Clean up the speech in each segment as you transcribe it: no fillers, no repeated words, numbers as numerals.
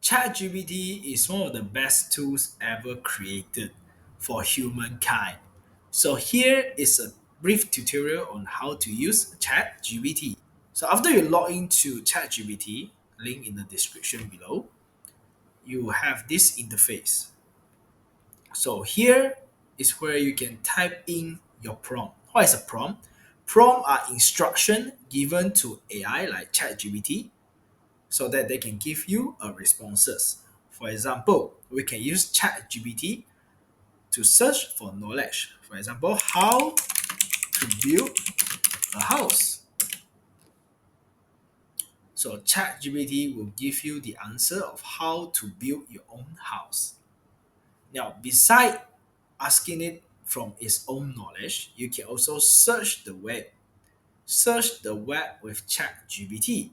ChatGPT is one of the best tools ever created for humankind. So here is a brief tutorial on how to use ChatGPT. So after you log into ChatGPT, link in the description below, you have this interface. So here is where you can type in your prompt. What is a prompt? Prompt are instruction given to AI like ChatGPT so that they can give you a responses. For example, we can use ChatGPT to search for knowledge. For example, how to build a house. So ChatGPT will give you the answer of how to build your own house. Now, beside asking it from its own knowledge, you can also search the web. Search the web with ChatGPT.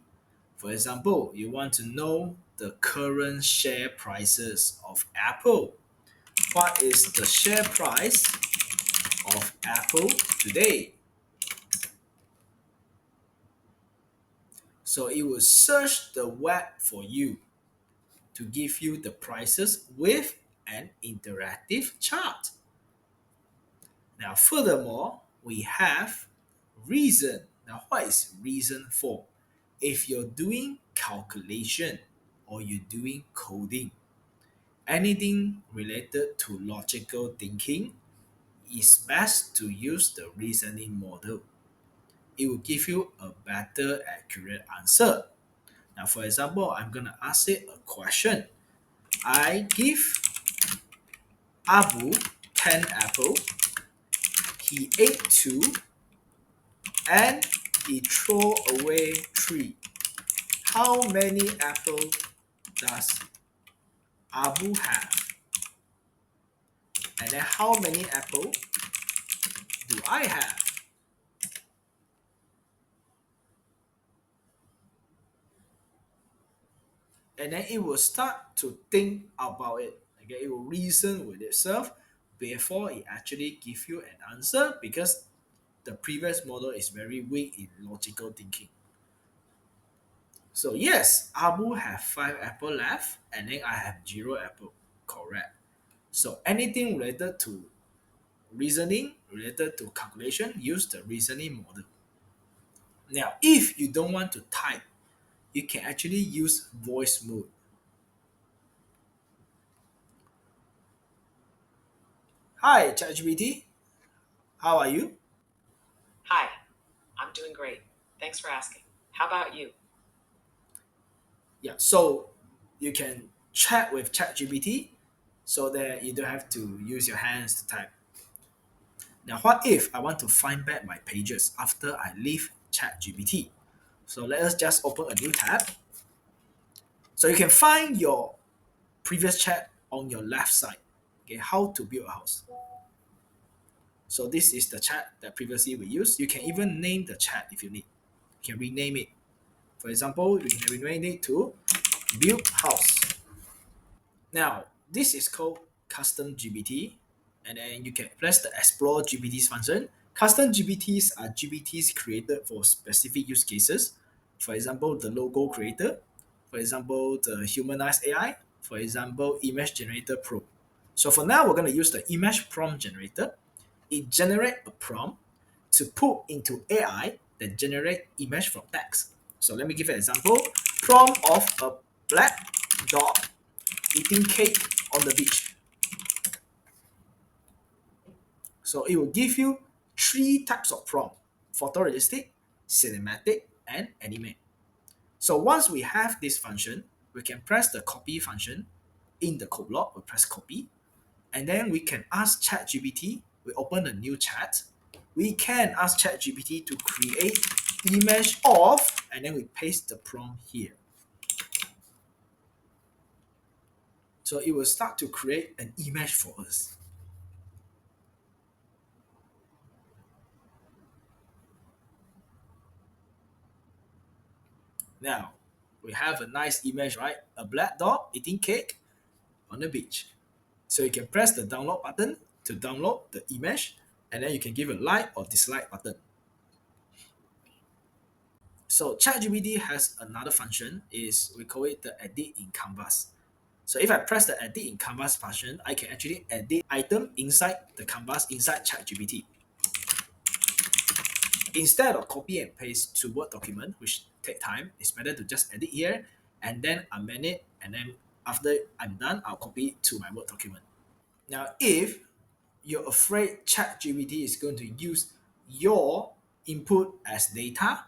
For example, you want to know the current share prices of Apple. What is the share price of Apple today? So it will search the web for you to give you the prices with an interactive chart. Now, furthermore, we have reason. Now, what is reason for? If you're doing calculation or you're doing coding, anything related to logical thinking is best to use the reasoning model. It will give you a better accurate answer. Now, for example, I'm going to ask it a question. I give Abu 10 apple. He ate 2 and he threw away 3. How many apples does Abu have? And then how many apples do I have? And then it will start to think about it. Okay, it will reason with itself before it actually give you an answer because the previous model is very weak in logical thinking. So yes, Abu have 5 apple left, and then I have 0 apple. Correct. So anything related to reasoning, related to calculation, use the reasoning model. Now, if you don't want to type, you can actually use voice mode. Hi, ChatGPT. How are you? Hi, I'm doing great. Thanks for asking. How about you? Yeah, so you can chat with ChatGPT so that you don't have to use your hands to type. Now, what if I want to find back my pages after I leave ChatGPT? So let us just open a new tab. So you can find your previous chat on your left side. Okay, how to build a house. So this is the chat that previously we used. You can even name the chat if you need. You can rename it. For example, you can rename it to build house. Now, this is called custom GPT, and then you can press the explore GPTs function. Custom GPTs are GPTs created for specific use cases. For example, the logo creator, for example, the humanized AI, for example, image generator pro. So for now, we're going to use the image prompt generator. It generates a prompt to put into AI that generate image from text. So let me give an example. Prompt of a black dog eating cake on the beach. So it will give you 3 types of prompt: photorealistic, cinematic, and animate. So once we have this function, we can press the copy function in the code block. We press copy, and then we can ask ChatGPT. We open a new chat. We can ask ChatGPT to create image of, and then we paste the prompt here. So it will start to create an image for us. Now, we have a nice image, right? A black dog eating cake on the beach. So you can press the download button to download the image, and then you can give a like or dislike button. So ChatGPT has another function is we call it the edit in canvas. So if I press the edit in Canvas function, I can actually edit item inside the Canvas inside ChatGPT. Instead of copy and paste to Word document, which take time, it's better to just edit here and then amend it, and then after I'm done, I'll copy it to my Word document. Now, if you're afraid ChatGPT is going to use your input as data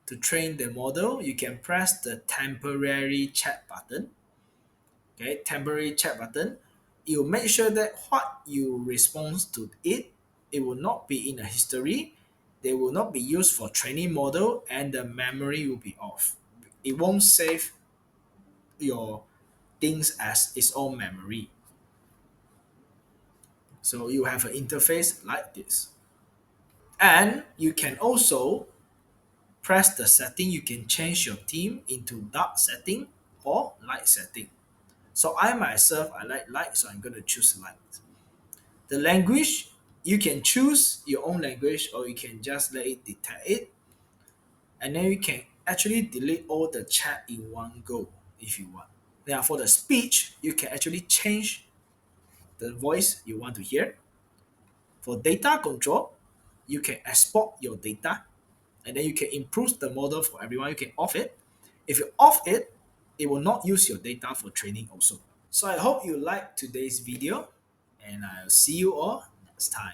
to train the model, you can press the temporary chat button. Okay, temporary chat button. You make sure that what you respond to it, it will not be in a history. They will not be used for training model, and the memory will be off. It won't save your things as its own memory. So you have an interface like this. And you can also press the setting. You can change your theme into dark setting or light setting. So I myself, I like light, so I'm going to choose light. The language, you can choose your own language or you can just let it detect it. And then you can actually delete all the chat in one go if you want. Now for the speech, you can actually change the voice you want to hear. For data control, you can export your data and then you can improve the model for everyone. You can off it. If you off it, it will not use your data for training also. So I hope you liked today's video and I'll see you all next time.